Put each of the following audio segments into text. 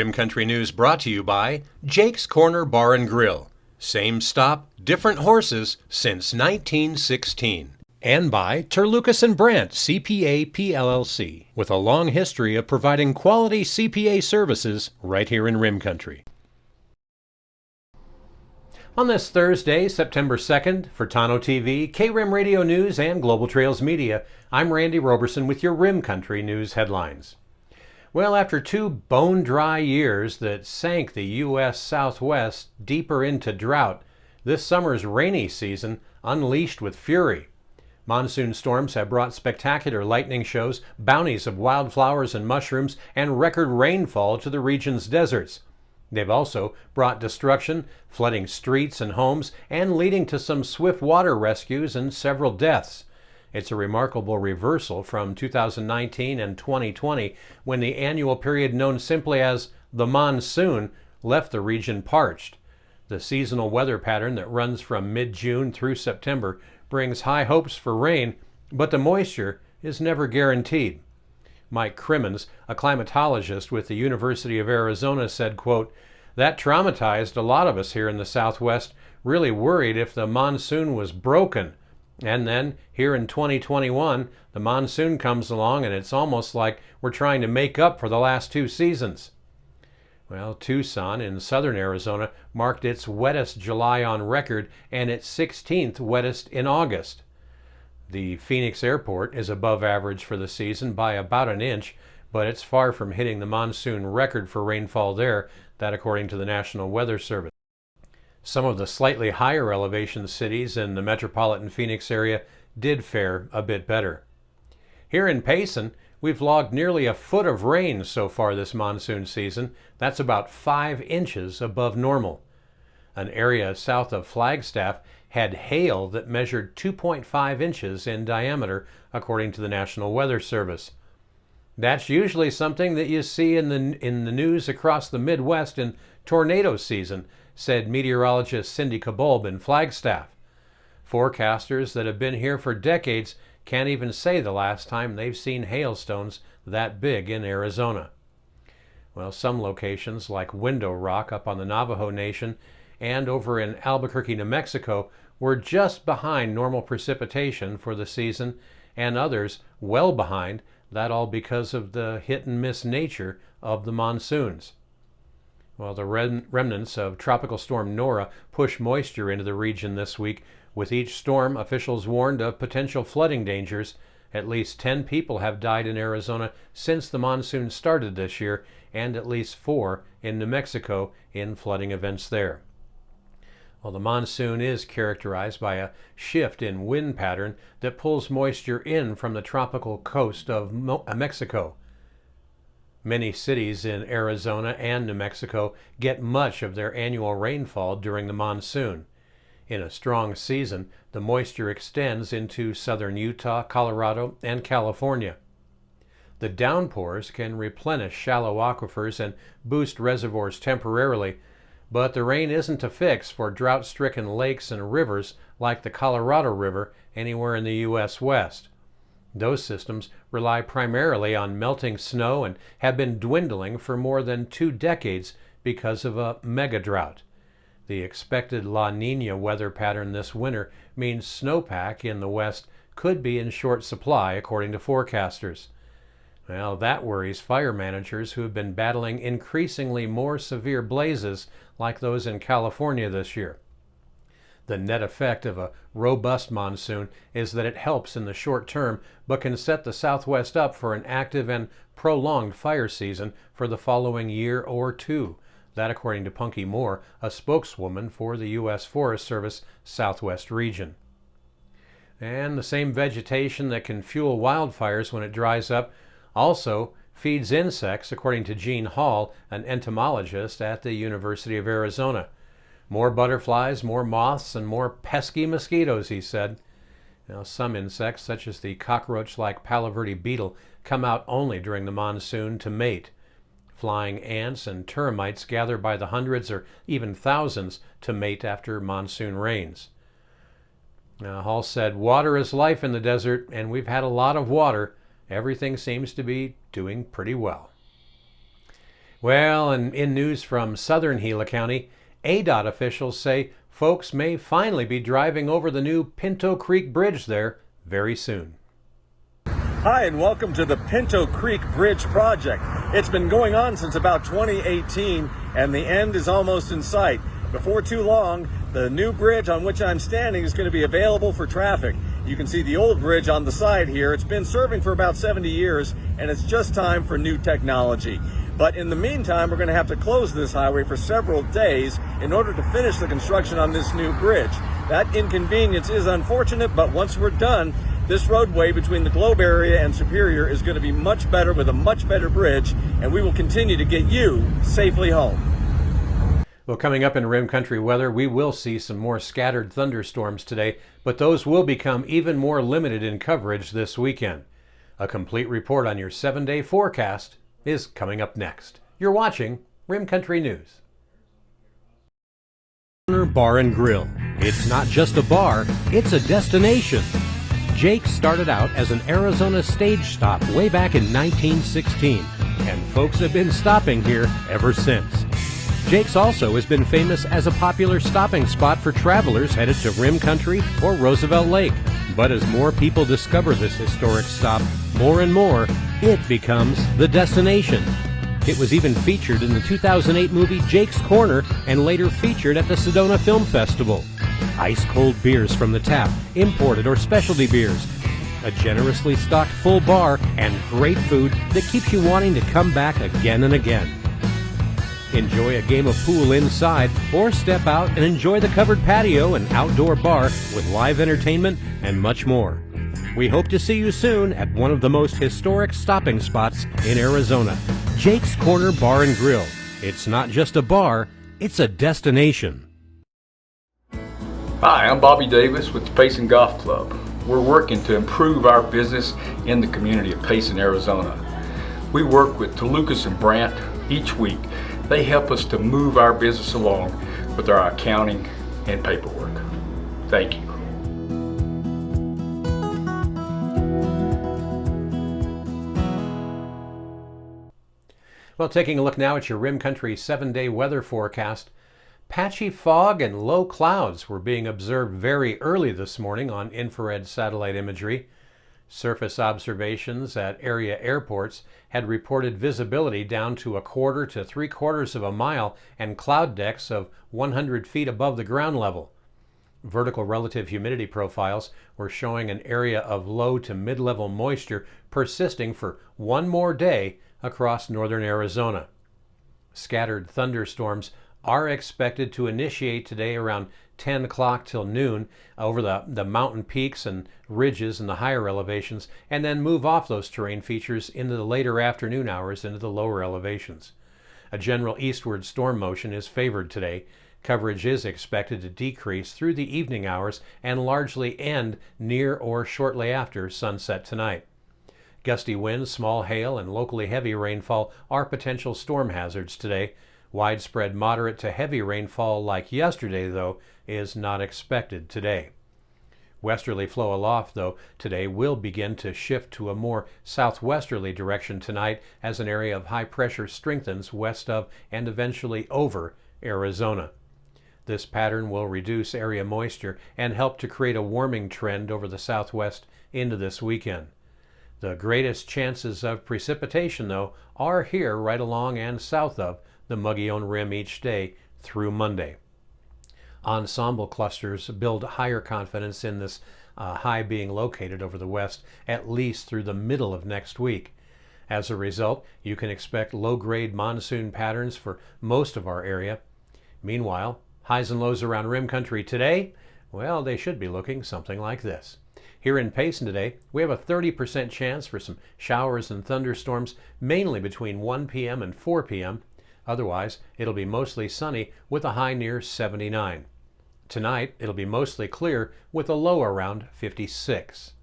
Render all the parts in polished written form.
Rim Country News brought to you by Jake's Corner Bar and Grill. Same stop, different horses since 1916. And by Terlucas and Brandt CPA PLLC, with a long history of providing quality CPA services right here in Rim Country. On this Thursday, September 2nd, for Tano TV, K-Rim Radio News, and Global Trails Media, I'm Randy Roberson with your Rim Country News headlines. Well, after 2 bone-dry years that sank the U.S. Southwest deeper into drought, this summer's rainy season unleashed with fury. Monsoon storms have brought spectacular lightning shows, bounties of wildflowers and mushrooms, and record rainfall to the region's deserts. They've also brought destruction, flooding streets and homes, and leading to some swift water rescues and several deaths. It's a remarkable reversal from 2019 and 2020, when the annual period known simply as the monsoon left the region parched. The seasonal weather pattern that runs from mid-June through September brings high hopes for rain, but the moisture is never guaranteed. Mike Crimmins, a climatologist with the University of Arizona, said, quote, "That traumatized a lot of us here in the Southwest, really worried if the monsoon was broken. And then, here in 2021, the monsoon comes along and it's almost like we're trying to make up for the last 2 seasons." Well, Tucson in southern Arizona marked its wettest July on record and its 16th wettest in August. The Phoenix airport is above average for the season by about an inch, but it's far from hitting the monsoon record for rainfall there, that according to the National Weather Service. Some of the slightly higher elevation cities in the metropolitan Phoenix area did fare a bit better. Here in Payson, we've logged nearly a foot of rain so far this monsoon season. That's about 5 inches above normal. An area south of Flagstaff had hail that measured 2.5 inches in diameter, according to the National Weather Service. That's usually something that you see in the news across the Midwest in tornado season, said meteorologist Cindy Kabolb in Flagstaff. Forecasters that have been here for decades can't even say the last time they've seen hailstones that big in Arizona. Well, some locations like Window Rock up on the Navajo Nation and over in Albuquerque, New Mexico, were just behind normal precipitation for the season, and others well behind, that all because of the hit-and-miss nature of the monsoons. Well, the remnants of Tropical Storm Nora pushed moisture into the region this week. With each storm, officials warned of potential flooding dangers. At least 10 people have died in Arizona since the monsoon started this year, and at least 4 in New Mexico in flooding events there. Well, the monsoon is characterized by a shift in wind pattern that pulls moisture in from the tropical coast of Mexico. Many cities in Arizona and New Mexico get much of their annual rainfall during the monsoon. In a strong season, the moisture extends into southern Utah, Colorado, and California. The downpours can replenish shallow aquifers and boost reservoirs temporarily, but the rain isn't a fix for drought-stricken lakes and rivers like the Colorado River anywhere in the U.S. West. Those systems rely primarily on melting snow and have been dwindling for more than 2 decades because of a mega-drought. The expected La Niña weather pattern this winter means snowpack in the West could be in short supply, according to forecasters. Well, that worries fire managers who have been battling increasingly more severe blazes like those in California this year. The net effect of a robust monsoon is that it helps in the short term, but can set the Southwest up for an active and prolonged fire season for the following year or 2. That according to Punky Moore, a spokeswoman for the U.S. Forest Service Southwest region. And the same vegetation that can fuel wildfires when it dries up also feeds insects, according to Gene Hall, an entomologist at the University of Arizona. More butterflies, more moths, and more pesky mosquitoes, he said. Now, some insects, such as the cockroach-like palo verde beetle, come out only during the monsoon to mate. Flying ants and termites gather by the hundreds or even thousands to mate after monsoon rains. Now, Hall said, "Water is life in the desert, and we've had a lot of water. Everything seems to be doing pretty well." Well, and in news from southern Gila County, ADOT officials say folks may finally be driving over the new Pinto Creek Bridge there very soon. Hi, and welcome to the Pinto Creek Bridge project. It's been going on since about 2018, and the end is almost in sight. Before too long, the new bridge on which I'm standing is going to be available for traffic. You can see the old bridge on the side here. It's been serving for about 70 years, and it's just time for new technology. But in the meantime, we're going to have to close this highway for several days in order to finish the construction on this new bridge. That inconvenience is unfortunate, but once we're done, this roadway between the Globe area and Superior is going to be much better with a much better bridge, and we will continue to get you safely home. Well, coming up in Rim Country weather, we will see some more scattered thunderstorms today, but those will become even more limited in coverage this weekend. A complete report on your 7-day forecast is coming up next. You're watching Rim Country News. Bar and Grill. It's not just a bar, it's a destination. Jake's started out as an Arizona stage stop way back in 1916, and folks have been stopping here ever since. Jake's also has been famous as a popular stopping spot for travelers headed to Rim Country or Roosevelt Lake. But as more people discover this historic stop, more and more, it becomes the destination. It was even featured in the 2008 movie Jake's Corner and later featured at the Sedona Film Festival. Ice-cold beers from the tap, imported or specialty beers, a generously stocked full bar, and great food that keeps you wanting to come back again and again. Enjoy a game of pool inside or step out and enjoy the covered patio and outdoor bar with live entertainment and much more. We hope to see you soon at one of the most historic stopping spots in Arizona, Jake's Corner Bar and Grill. It's not just a bar, it's a destination. Hi, I'm Bobby Davis with the Payson Golf Club. We're working to improve our business in the community of Payson, Arizona. We work with Tolucas and Brandt each week. They help us to move our business along with our accounting and paperwork. Thank you. Well, taking a look now at your Rim Country 7-day weather forecast. Patchy fog and low clouds were being observed very early this morning on infrared satellite imagery. Surface observations at area airports had reported visibility down to 1/4 to 3/4 of a mile and cloud decks of 100 feet above the ground level. Vertical relative humidity profiles were showing an area of low to mid-level moisture persisting for one more day across northern Arizona. Scattered thunderstorms are expected to initiate today around 10 o'clock till noon over the mountain peaks and ridges in the higher elevations, and then move off those terrain features into the later afternoon hours into the lower elevations. A general eastward storm motion is favored today. Coverage is expected to decrease through the evening hours and largely end near or shortly after sunset tonight. Gusty winds, small hail, and locally heavy rainfall are potential storm hazards today. Widespread moderate to heavy rainfall like yesterday, though, is not expected today. Westerly flow aloft, though, today will begin to shift to a more southwesterly direction tonight as an area of high pressure strengthens west of and eventually over Arizona. This pattern will reduce area moisture and help to create a warming trend over the southwest into this weekend. The greatest chances of precipitation, though, are here right along and south of the Mogollon Rim each day through Monday. Ensemble clusters build higher confidence in this high being located over the west at least through the middle of next week. As a result, you can expect low-grade monsoon patterns for most of our area. Meanwhile, highs and lows around Rim Country today, well, they should be looking something like this. Here in Payson today, we have a 30% chance for some showers and thunderstorms, mainly between 1 p.m. and 4 p.m. Otherwise, it'll be mostly sunny with a high near 79. Tonight, it'll be mostly clear with a low around 56.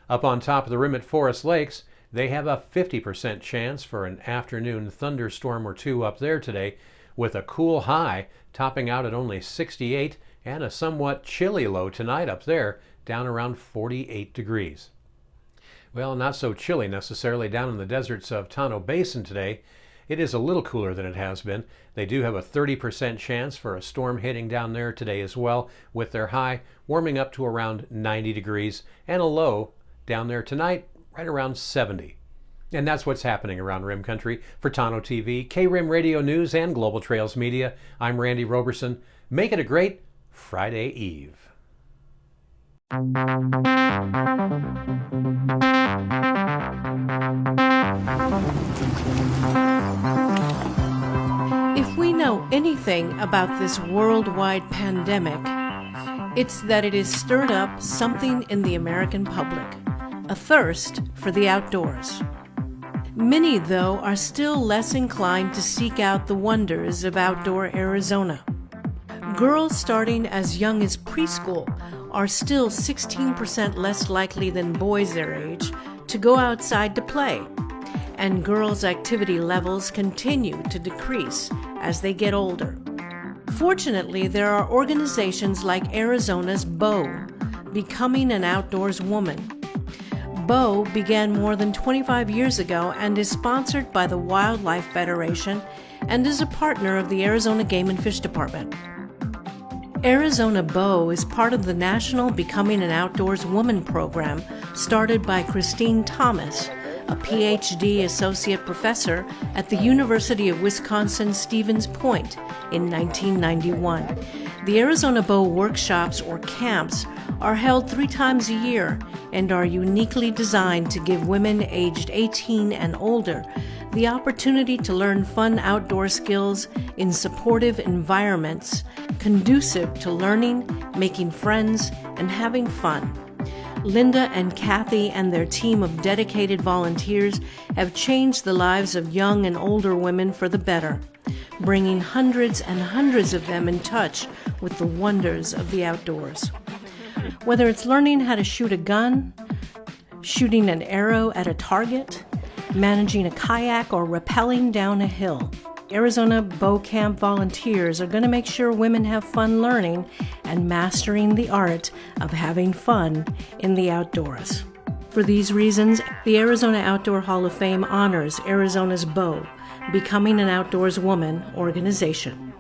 Up on top of the rim at Forest Lakes, they have a 50% chance for an afternoon thunderstorm or two up there today, with a cool high topping out at only 68 and a somewhat chilly low tonight up there, down around 48 degrees. Well, not so chilly necessarily down in the deserts of Tonto Basin today, It is a little cooler than it has been. They do have a 30% chance for a storm hitting down there today as well, with their high warming up to around 90 degrees and a low down there tonight right around 70. And that's what's happening around Rim Country. For Tano TV, KRIM Radio News, and Global Trails Media, I'm Randy Roberson. Make it a great Friday Eve. If we know anything about this worldwide pandemic, it's that it has stirred up something in the American public, a thirst for the outdoors. Many, though, are still less inclined to seek out the wonders of outdoor Arizona. Girls starting as young as preschool are still 16% less likely than boys their age to go outside to play, and girls' activity levels continue to decrease as they get older. Fortunately, there are organizations like Arizona's BO, Becoming an Outdoors Woman. BO began more than 25 years ago and is sponsored by the Wildlife Federation and is a partner of the Arizona Game and Fish Department. Arizona BO is part of the National Becoming an Outdoors Woman program started by Christine Thomas, a PhD associate professor at the University of Wisconsin-Stevens Point in 1991. The Arizona BO workshops or camps are held 3 times a year and are uniquely designed to give women aged 18 and older the opportunity to learn fun outdoor skills in supportive environments conducive to learning, making friends, and having fun. Linda and Kathy and their team of dedicated volunteers have changed the lives of young and older women for the better, bringing hundreds and hundreds of them in touch with the wonders of the outdoors. Whether it's learning how to shoot a gun, shooting an arrow at a target, managing a kayak, or rappelling down a hill, Arizona BO Camp volunteers are going to make sure women have fun learning and mastering the art of having fun in the outdoors. For these reasons, the Arizona Outdoor Hall of Fame honors Arizona's BO, Becoming an Outdoors Woman organization.